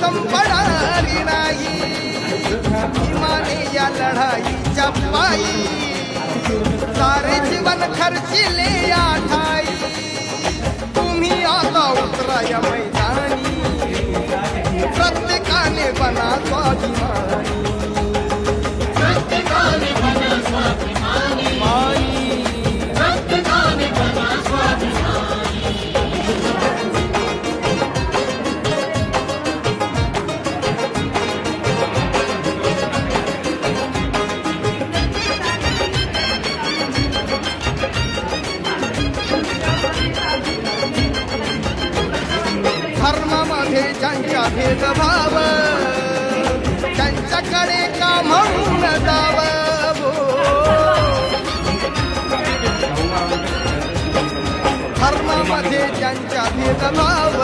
संपणारी नाही. इमाने या लढाईच्या पायी सारे जीवन खर्चिले या ठाई. तुम्ही आता उतरा या मैदानी, प्रत्येकाने बना स्वाभिमानी. धर्मामध्ये ज्यांच्या भेदभाव त्यांच्याकडे का म्हणून जाव. धर्मामध्ये ज्यांच्या भेदभाव